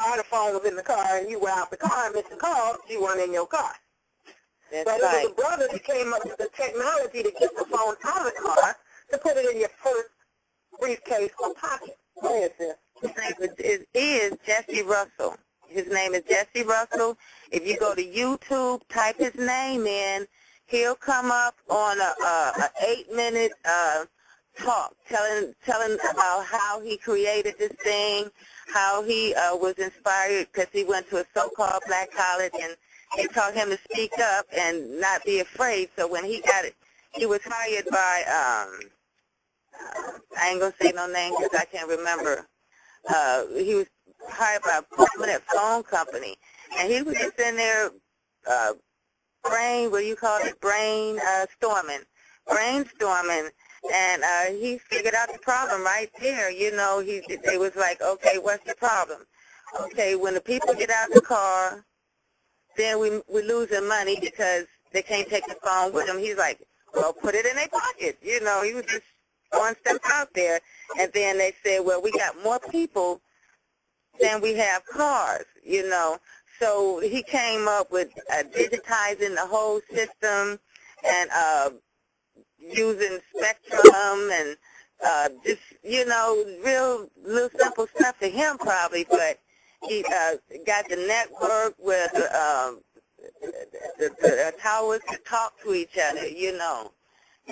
car, the phone was in the car, and you were out the car and missing calls, you weren't in your car. That's but right. It was a brother that came up with the technology to get the phone out of the car to put it in your purse, briefcase, or pocket. What is this? His name is Jesse Russell. His name is Jesse Russell. If you go to YouTube, type his name in, he'll come up on a 8-minute talk, telling about how he created this thing, how he was inspired because he went to a so-called black college, and they taught him to speak up and not be afraid. So when he got it, he was hired by, I ain't going to say no name because I can't remember. He was hired by a prominent phone company, and he was just in there brainstorming, and he figured out the problem right there. You know, they was like, okay, what's the problem? Okay, when the people get out of the car, then we losing money because they can't take the phone with them. He's like, well, put it in their pocket. You know, he was just one step out there. And then they said, well, we got more people than we have cars, you know. So he came up with digitizing the whole system and using Spectrum and just, you know, real little simple stuff to him probably, but he got the network where the towers could talk to each other, you know.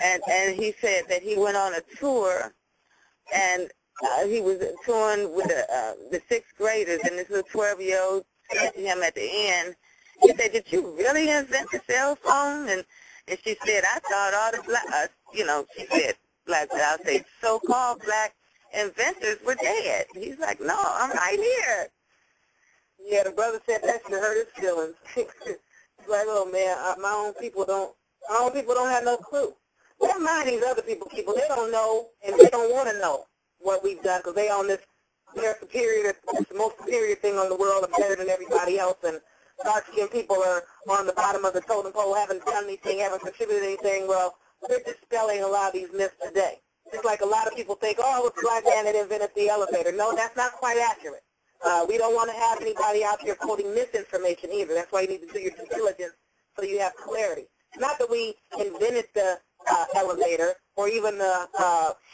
And he said that he went on a tour, and he was touring with the 6th graders, and this little 12-year-old said to him at the end, he said, did you really invent the cell phone? And she said, I thought all the black, you know, she said, I'll say so-called black inventors were dead. He's like, no, I'm right here. Yeah, the brother said that should hurt his feelings. He's like, oh man, my own people don't have no clue. Never mind these other people, they don't know and they don't want to know what we've done because they on this, they're superior, it's the most superior thing on the world, and better than everybody else, and dark-skinned people are on the bottom of the totem pole, haven't done anything, haven't contributed anything. Well, they're dispelling a lot of these myths today. Just like a lot of people think, oh, it was a black man that invented the elevator. No, that's not quite accurate. We don't want to have anybody out there quoting misinformation either. That's why you need to do your due diligence so you have clarity. Not that we invented the elevator or even the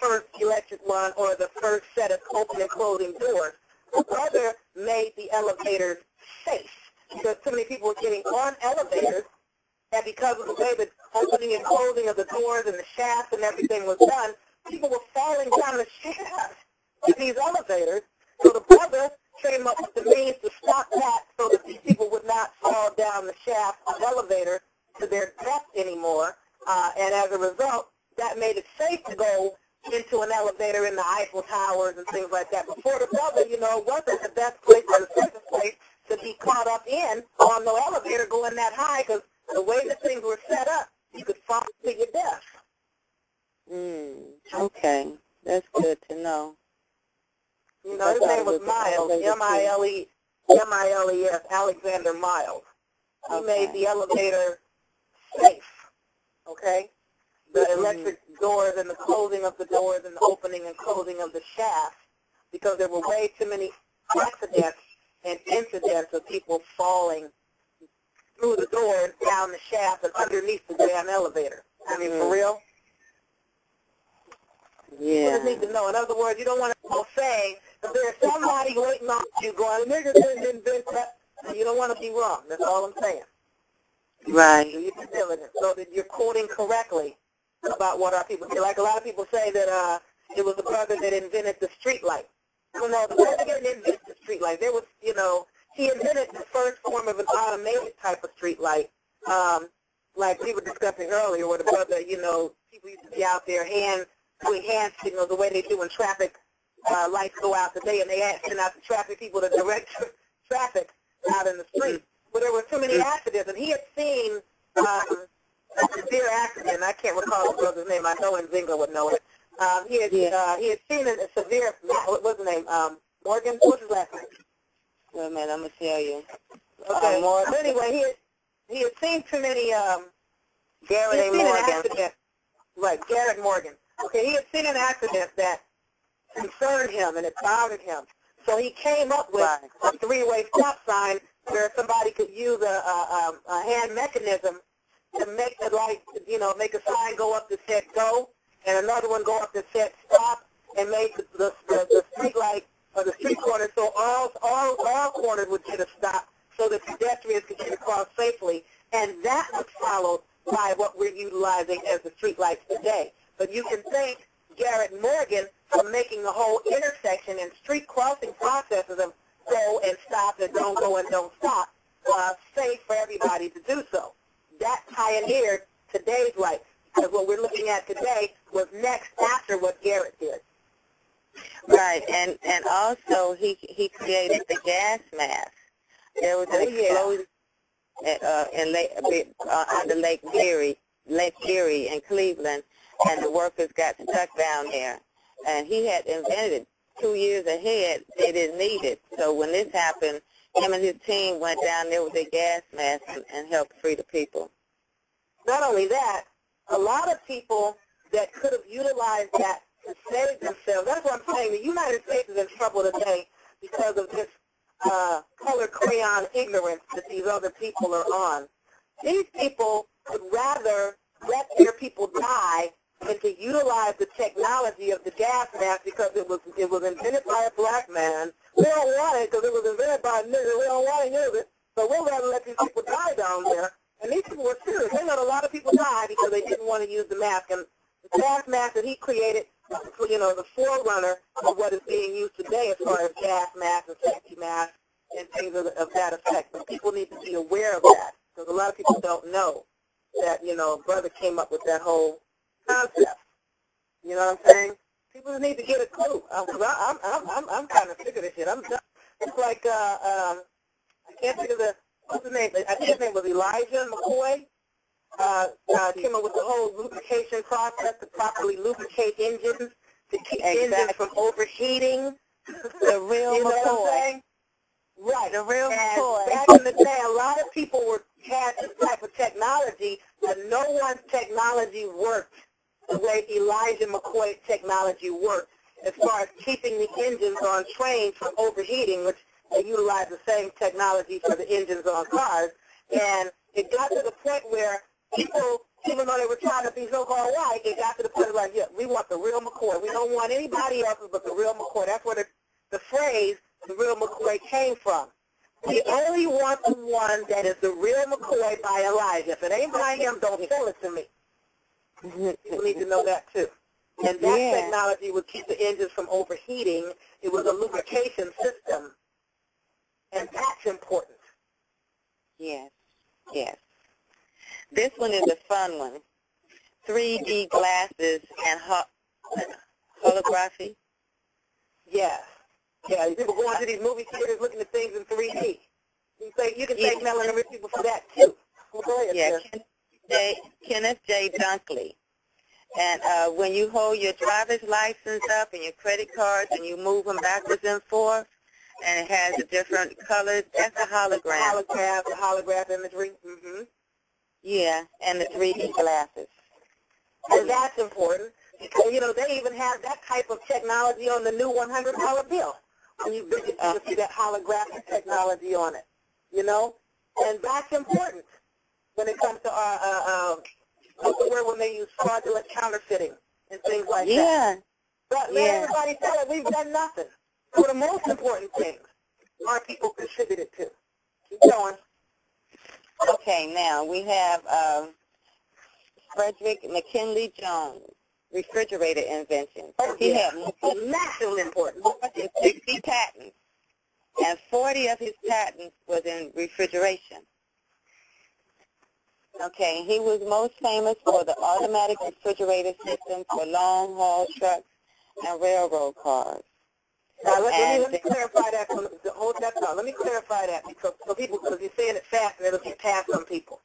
first electric one or the first set of open and closing doors. The brother made the elevators safe because too many people were getting on elevators, and because of the way the opening and closing of the doors and the shafts and everything was done, people were falling down the shaft in these elevators. So the brother came up with the means to stop that so that these people would not fall down the shaft of the elevator to their death anymore. And as a result, that made it safe to go into an elevator in the Eiffel Towers and things like that. Before the brother, you know, wasn't the best place or the safest place to be caught up in on no elevator going that high, because the way the things were set up, you could fall to your death. Okay. That's good to know. You know, his name was Miles, M-I-L-E-S, Alexander Miles. He made the elevator safe, okay? The electric doors and the closing of the doors and the opening and closing of the shafts, because there were way too many accidents and incidents of people falling through the doors, down the shaft, and underneath the damn elevator. I mean, for real? Yeah. You just need to know. In other words, you don't want to say that there's somebody waiting on you going, niggas didn't invent that. You don't want to be wrong. That's all I'm saying. Right. Do your due diligence so that you're quoting correctly about what our people do. Like a lot of people say that it was the brother that invented the street light. Well, no, the brother didn't invent the street light. There was, you know, he invented the first form of an automated type of street light, like we were discussing earlier, where the brother, you know, people used to be out there doing hand signals the way they do when traffic lights go out today, and they send out the traffic people to direct traffic out in the street. But there were too many accidents, and he had seen a severe accident. I can't recall the brother's name. I know Nzinga would know it. He had seen a severe, what was his name? Morgan? What's his last name? Wait a minute, I'm going to tell you. Okay. But anyway, he had seen too many, Garrett Morgan. Accident. Right, Garrett Morgan. Okay, he had seen an accident that concerned him and it bothered him. So he came up with a three-way stop sign where somebody could use a hand mechanism to make the light, make a sign go up that said go, and another one go up that said stop, and make the street light or the street corner so all corners would get a stop so that pedestrians could get across safely. And that was followed by what we're utilizing as the street lights today. But you can thank Garrett Morgan for making the whole intersection and street crossing processes of go and stop and don't go and don't stop safe for everybody to do so. That pioneered today's lights, because what we're looking at today was next after what Garrett did. Right, and also he created the gas mask. There was an explosion under Lake Erie in Cleveland, and the workers got stuck down there. And he had invented it 2 years ahead. They didn't need it. So when this happened, him and his team went down there with their gas mask and helped free the people. Not only that, a lot of people that could have utilized that to save themselves. That's what I'm saying. The United States is in trouble today because of this color crayon ignorance that these other people are on. These people would rather let their people die than to utilize the technology of the gas mask because it was invented by a black man. We don't want it because it was invented by a nigger. We don't want to use it, so we'll rather let these people die down there. And these people were serious. They let a lot of people die because they didn't want to use the mask. And the gas mask that he created, the forerunner of what is being used today as far as gas masks and safety masks and things of that effect. But people need to be aware of that because a lot of people don't know that, brother came up with that whole concept. You know what I'm saying? People need to get a clue. I'm kind of sick of this shit. It's like I can't think of what's his name? I think his name was Elijah McCoy. Came up with the whole lubrication process to properly lubricate engines to keep engines from overheating. The real you know McCoy. What I'm saying? Right. The real McCoy. Back in the day, a lot of people had this type of technology, but no one's technology worked the way Elijah McCoy's technology worked as far as keeping the engines on trains from overheating, which they utilize the same technology for the engines on cars. And it got to the point where people, even though they were trying to be so-called white, it got to the point like, yeah, we want the real McCoy. We don't want anybody else's but the real McCoy. That's where the phrase, the real McCoy, came from. We only want the one that is the real McCoy by Elijah. If it ain't by him, don't sell it to me. People need to know that, too. And that technology would keep the engines from overheating. It was a lubrication system. And that's important. Yes, yes. This one is a fun one. 3D glasses and holography. Yes. Yeah, people going to these movie theaters looking at things in 3D. You can thank Melanie Rich people for that, too. Well, go ahead, Kenneth J. Dunkley. And when you hold your driver's license up and your credit cards and you move them backwards and forth, and it has a different colors, that's a hologram. The holograph imagery. Mm-hmm. Yeah, and the 3D glasses. And that's important because, they even have that type of technology on the new $100 bill. When you visit, you can see that holographic technology on it, And that's important when it comes to when they use fraudulent counterfeiting and things like that. But let everybody tell it we've done nothing. So the most important things our people contributed to. Keep going. Okay, now we have Frederick McKinley Jones, refrigerator invention. He had massively important. 60 patents, and 40 of his patents was in refrigeration. Okay, he was most famous for the automatic refrigerator system for long-haul trucks and railroad cars. Now, let me clarify that. Hold that thought. Let me clarify that because you're saying it fast and it'll get past some people.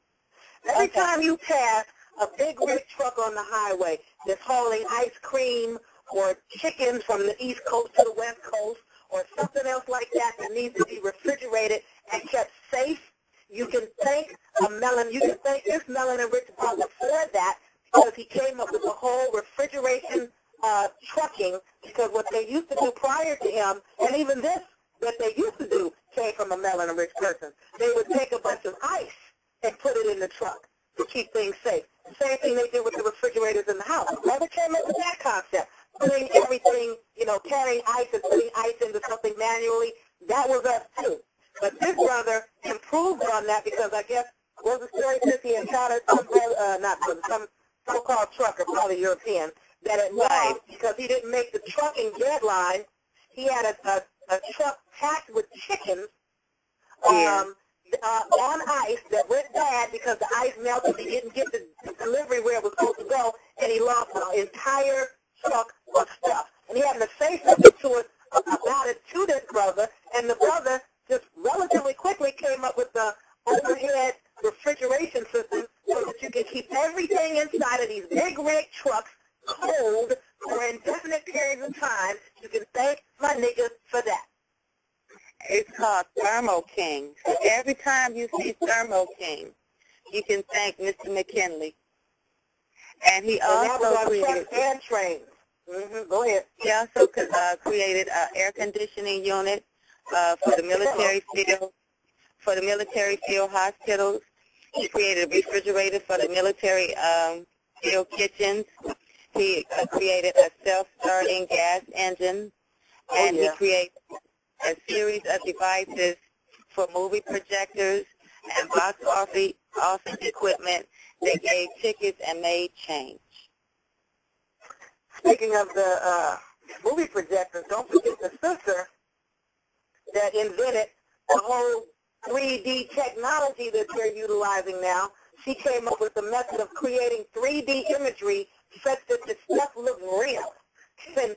Every time you pass a big red truck on the highway that's hauling ice cream or chicken from the East Coast to the West Coast or something else like that that needs to be refrigerated and kept safe, you can thank this Melanin Rich brother for that because he came up with the whole refrigeration trucking, because what they used to do prior to him, and even this from a melon-rich person. They would take a bunch of ice and put it in the truck to keep things safe. Same thing they did with the refrigerators in the house. Never came up with that concept. Putting everything, carrying ice and putting ice into something manually, that was us too. But this brother improved on that because I guess, what was the story says he encountered some so-called trucker, probably European, that had lost because he didn't make the trucking deadline. He had a truck packed with chickens on ice that went bad because the ice melted. He didn't get the delivery where it was supposed to go, and he lost an entire truck of stuff. And he had to say something to us about it to this brother, and the brother just relatively quickly came up with the overhead refrigeration system so that you can keep everything inside of these big rig trucks cold for indefinite periods of time. You can thank my niggas for that. It's called Thermo King. So every time you see Thermo King, you can thank Mr. McKinley. And he also created and trains. Go ahead. He also created an air conditioning unit for the military field, hospitals. He created a refrigerator for the military field kitchens. He created a self-starting gas engine, and he created a series of devices for movie projectors and box office equipment that gave tickets and made change. Speaking of the movie projectors, don't forget the sister that invented the whole 3D technology that they're utilizing now. She came up with the method of creating 3D imagery such that the stuff looks real. And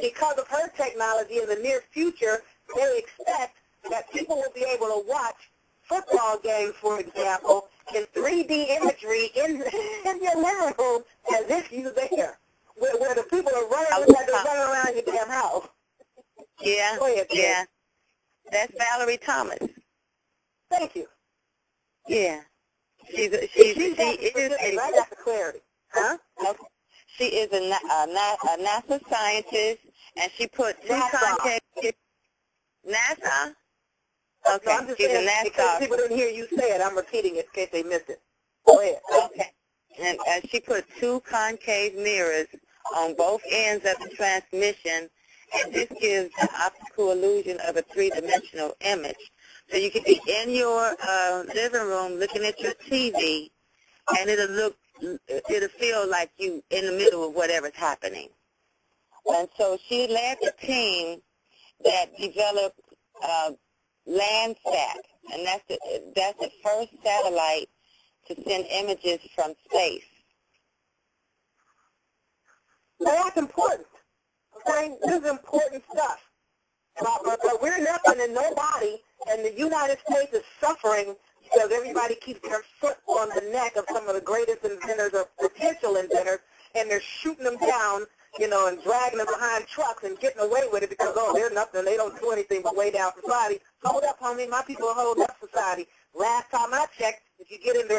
because of her technology in the near future, they expect that people will be able to watch football games, for example, in 3D imagery in your living room as if you're there, where the people are running around your damn house. Yeah, yeah. That's Valerie Thomas. Thank you. Yeah. I got the clarity. Huh? Okay. She is a NASA scientist, and she put two concave... NASA? Okay, no, I'm just she's saying, a NASA. Because people didn't hear you say it, I'm repeating it in case they missed it. Go ahead. Okay. And she put two concave mirrors on both ends of the transmission, and this gives the optical illusion of a three-dimensional image. So you can be in your living room looking at your TV, and it'll feel like you in the middle of whatever's happening. And so she led the team that developed Landsat, and that's the first satellite to send images from space. Now that's important. Okay? This is important stuff. But we're nothing and nobody, and the United States is suffering because everybody keeps their foot on the neck of some of the greatest inventors or potential inventors, and they're shooting them down, and dragging them behind trucks and getting away with it because, they're nothing. They don't do anything but weigh down society. Hold up, homie. My people are holding up society. Last time I checked, if you get into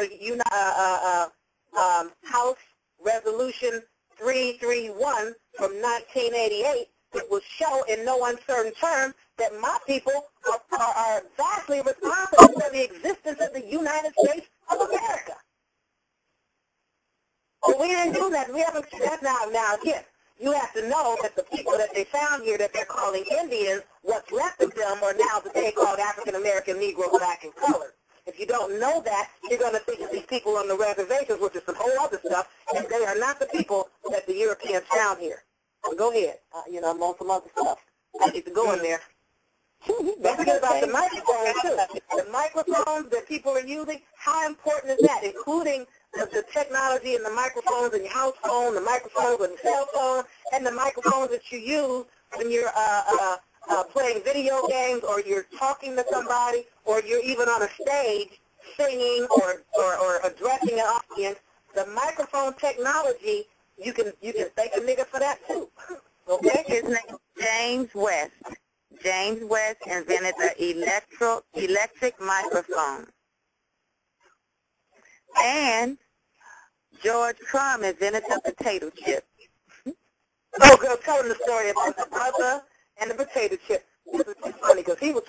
House Resolution 331 from 1988, it will show in no uncertain terms that my people are vastly responsible for the existence of the United States of America. But we didn't do that. We haven't. That's now again. You have to know that the people that they found here that they're calling Indians, what's left of them are now today called African American, Negro, Black, and Colored. If you don't know that, you're going to think of these people on the reservations, which is some whole other stuff, and they are not the people that the Europeans found here. So go ahead. I'm on some other stuff. I need to go in there. Don't forget about the microphones, too. The microphones that people are using, how important is that, including the technology and the microphones in your house phone, the microphones on your cell phone, and the microphones that you use when you're playing video games or you're talking to somebody or you're even on a stage singing or addressing an audience. The microphone technology, you can thank a nigga for that, too. Okay? His name is James West. James West invented the electric microphone. George Crumb invented the potato chip. Oh, girl, tell him the story about the brother and the potato chip. This is funny because he was